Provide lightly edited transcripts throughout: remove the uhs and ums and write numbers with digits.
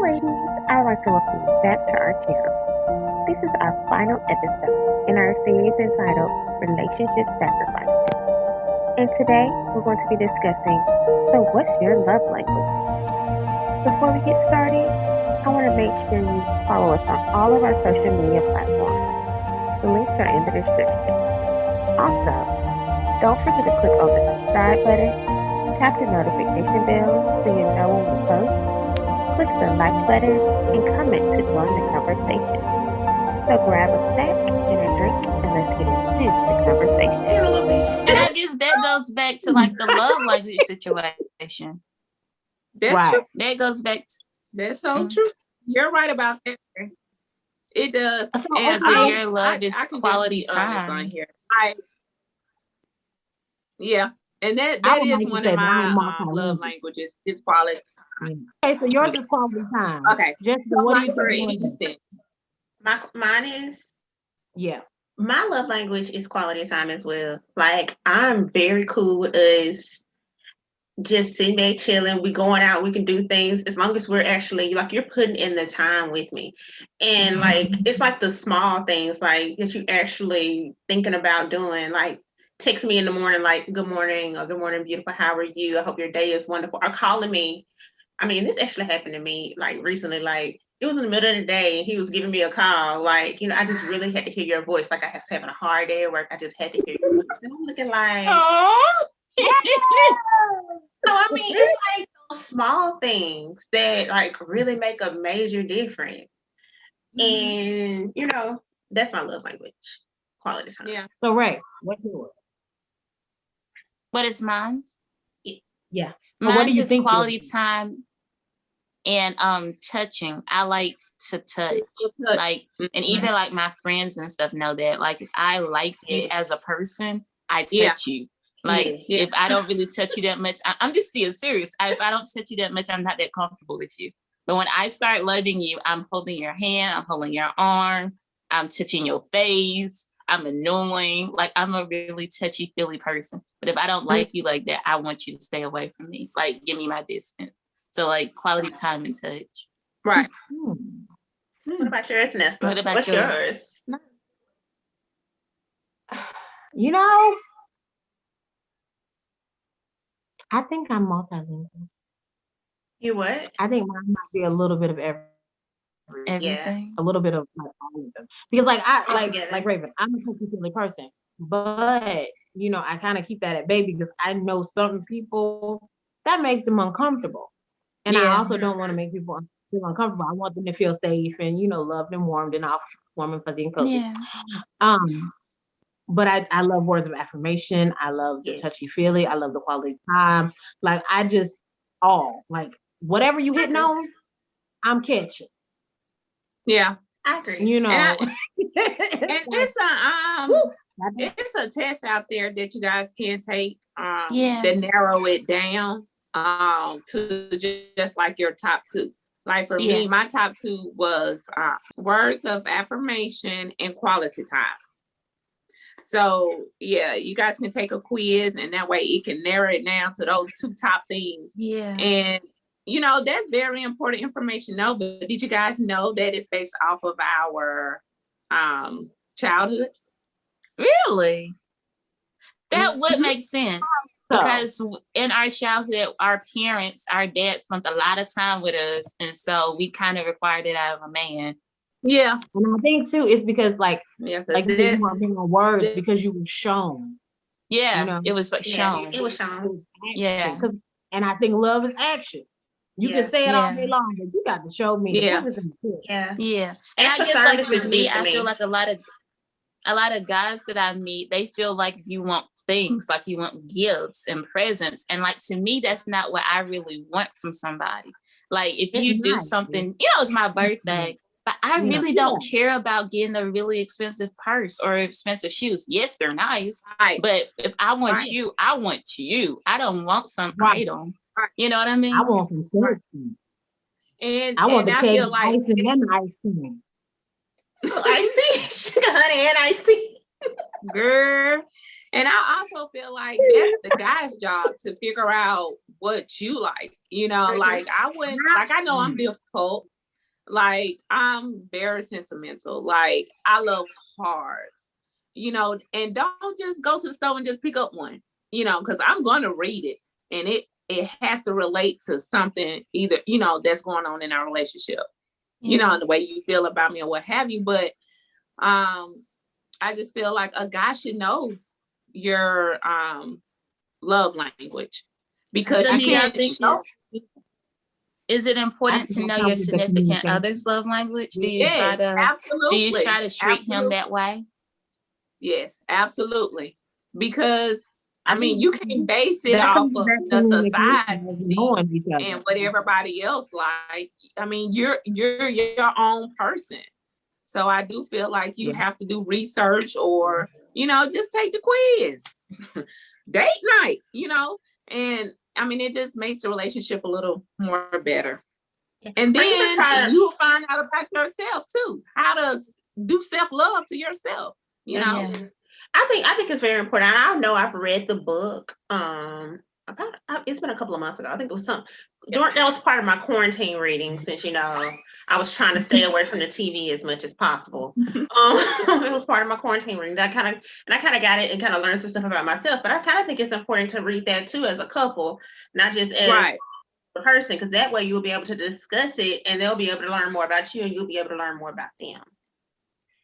ladies, I'd like to welcome you back to our channel. This is our final episode in our series entitled Relationship Sacrifices. And today we're going to be discussing, so what's your love language? Before we get started, I want to make sure you follow us on all of our social media platforms. The links are in the description. Also, don't forget to click on the subscribe button, tap the notification bell so you know when we post, click the like button, and comment to join the conversation. So grab a snack and a drink and let's get into the conversation. And I guess that goes back to like the love language situation. That's Right. true. That goes back to That's so true. You're right about that. It does. So, And so okay. your love is I can just quality be honest time. on here. Yeah, and I that would is like to one say of mine my multilingual. love languages. Is quality time. Okay, so yours is quality time. Okay, Jessica, so what do like you for think? instance, Mine is, Yeah. my love language is quality time as well. Like, I'm very cool with us just sitting there chilling. We going out, we can do things as long as we're actually like you're putting in the time with me. And like it's like the small things like that you actually thinking about doing. Like text me in the morning, like good morning or good morning, beautiful. How are you? I hope your day is wonderful. Or calling me. I mean, this actually happened to me like recently. Like it was in the middle of the day and he was giving me a call. Like, I just really had to hear your voice. Like I was having a hard day at work. I just had to hear your voice. And I'm looking like, so I mean, it's like those small things that like really make a major difference. And that's my love language. Quality time. yeah, So Ray, what's yours? What is mine? Yeah. So what do Mine you is think quality yours is? time and touching. I like to touch. Like, and even like my friends and stuff know that. Like if I like you as a person, I touch Yeah. you. Like Yes. if I don't really touch you that much, I'm just still serious. If I don't touch you that much, I'm not that comfortable with you. But when I start loving you, I'm holding your hand, I'm holding your arm, I'm touching your face, I'm annoying. Like I'm a really touchy feely person. But if I don't like you like that, I want you to stay away from me. Like give me my distance. So like quality time and touch. right. What about yours, Nesta? What about What's yours? You know, I think I'm multilingual. You what? I think mine might be a little bit of everything. Everything. A little bit of like all of them. Because like I Altogether. like Raven, I'm a touchy feely person. But I kind of keep that at bay because I know certain people that makes them uncomfortable. And I Yeah. also don't want to make people feel uncomfortable. I want them to feel safe and loved and warmed and all warm and fuzzy and cozy. Yeah. But I love words of affirmation. I love the Yes. touchy feely. I love the quality time. Like I just like whatever you hitting on, I'm catching. Yeah, I agree. And and it's a test out there that you guys can take Yeah. that narrow it down to just like your top two. Like for me, Yeah. my top two was words of affirmation and quality time. So yeah, you guys can take a quiz and that way it can narrow it down to those two top things. Yeah. And that's very important information. No, but did you guys know that it's based off of our childhood? Really? That would make sense. Because in our childhood, our parents, our dad spent a lot of time with us. And so we kind of required it out of a man. Yeah. And I think too, it's because like Yeah, you weren't being on words because you were shown. Yeah. It was like shown. It was shown. Yeah. And I think love is action. You can say it all day long, but you got to show me. Yeah. Yeah. Yeah. And I guess like for me, I feel like a lot of guys that I meet, they feel like you want things, like you want gifts and presents. And like to me, that's not what I really want from somebody. Like if you do something, it's my birthday, but I really don't care about getting a really expensive purse or expensive shoes. Yes, they're nice, but if I want you, I want you. I don't want some item. You know what I mean? I want some stuff. And I want the cake, feel like ice, and ice cream. Iced tea, sugar, honey, and iced tea. Girl, And I also feel like that's the guy's job to figure out what you like. Like I know I'm difficult. Like I'm very sentimental. Like I love cars, and don't just go to the store and just pick up one, because I'm going to read it, and it has to relate to something either, that's going on in our relationship, the way you feel about me or what have you. But I just feel like a guy should know your love language, because so you do y'all can't think show. is it important to know your significant other's love language? Do you try to treat him that way? Yes, absolutely. Because I mean, you can't base it off of the society and what everybody else like. I mean, you're your own person. So I do feel like you have to do research, or just take the quiz. Date night, and I mean, it just makes the relationship a little more better. And then you'll find out about yourself too, how to do self-love to yourself, I think it's very important. I know I've read the book. It's been a couple of months ago. I think it was that was part of my quarantine reading, since I was trying to stay away from the TV as much as possible. It was part of my quarantine reading. I kind of got it and kind of learned some stuff about myself. But I kind of think it's important to read that too as a couple, not just as a person, because that way you'll be able to discuss it, and they'll be able to learn more about you, and you'll be able to learn more about them.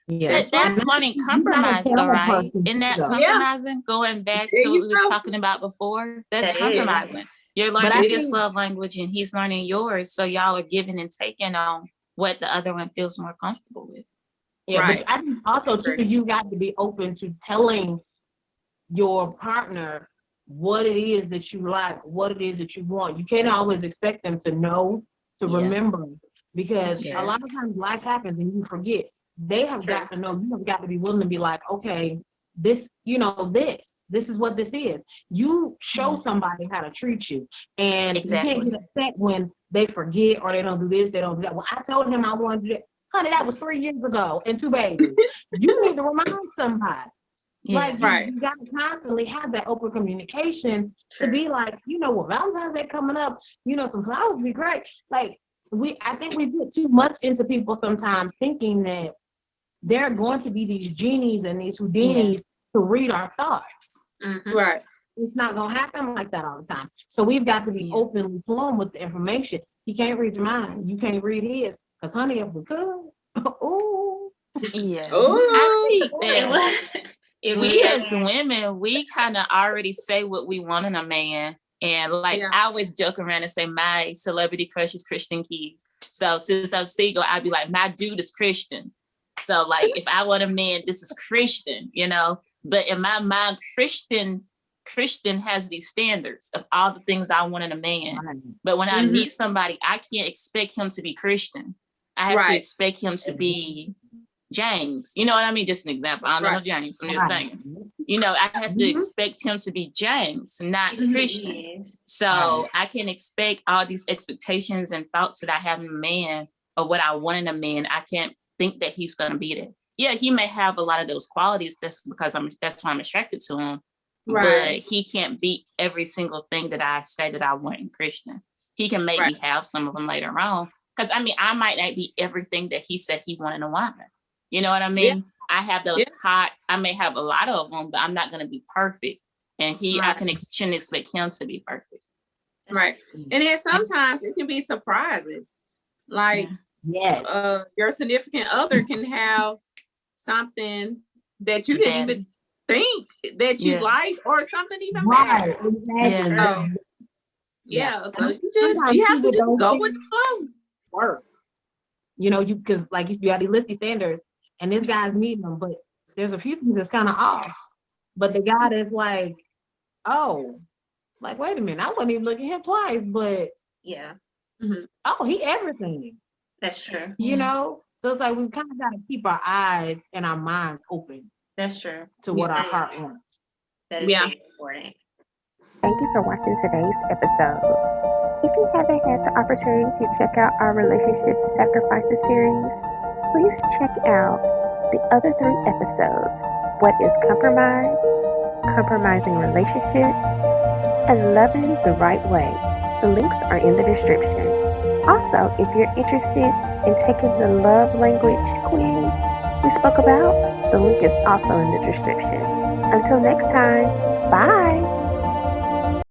Yeah, that's learning compromise, though, right? Isn't that compromising? Going back to what we was talking about before, that's compromising. You're learning his love language, and he's learning yours. So y'all are giving and taking on what the other one feels more comfortable with. Yeah, but I think also too, you got to be open to telling your partner what it is that you like, what it is that you want. You can't always expect them to know, to remember, because a lot of times life happens and you forget. They have got to know. You have got to be willing to be like, okay, this is what this is. You show somebody how to treat you, and you can't get upset when they forget or they don't do this, they don't do that. Well, I told him I wanted to do that. Honey, that was 3 years ago and 2 babies. You need to remind somebody. You got to constantly have that open communication to be like, well, Valentine's Day coming up, some flowers would be great. Like I think we get too much into people sometimes, thinking that they're going to be these genies and these Houdinis to read our thoughts. Right. It's not going to happen like that all the time. So we've got to be open to him with the information. He can't read your mind. You can't read his. Because, honey, if we could, ooh. Yeah. I think that we as women, we kind of already say what we want in a man. And I always joke around and say my celebrity crush is Christian Keys. So since I'm single, I'd be like, my dude is Christian. So if I want a man, this is Christian, But in my mind, Christian has these standards of all the things I want in a man. But when I meet somebody, I can't expect him to be Christian. I have to expect him to be James. You know what I mean? Just an example. I don't know James. I'm just saying. I have to expect him to be James, not Christian. So I can expect all these expectations and thoughts that I have in a man, or what I want in a man. I can't think that he's going to be there. Yeah, he may have a lot of those qualities. That's why I'm attracted to him. But he can't be every single thing that I say that I want in Christian. He can maybe have some of them later on. Because I might not be everything that he said he wanted in a woman. You know what I mean? Yeah. I have those I may have a lot of them, but I'm not going to be perfect. And shouldn't expect him to be perfect. Right. And then sometimes it can be surprises. Your significant other can have something that you didn't even think that you like, or something even better. So you have to just go with the flow. Work. You because you got these listy standards, and this guy's meeting them, but there's a few things that's kind of off. But the guy that's wait a minute, I wasn't even looking at him twice, but he everything. That's true. So it's we kind of got to keep our eyes and our minds open. That's true. To what our heart wants. That is very important. Thank you for watching today's episode. If you haven't had the opportunity to check out our Relationship Sacrifices series, please check out the other 3 episodes. What is compromise? compromising relationships, and loving the right way. The links are in the description. Also, if you're interested in taking the love language quiz we spoke about, the link is also in the description. Until next time, bye.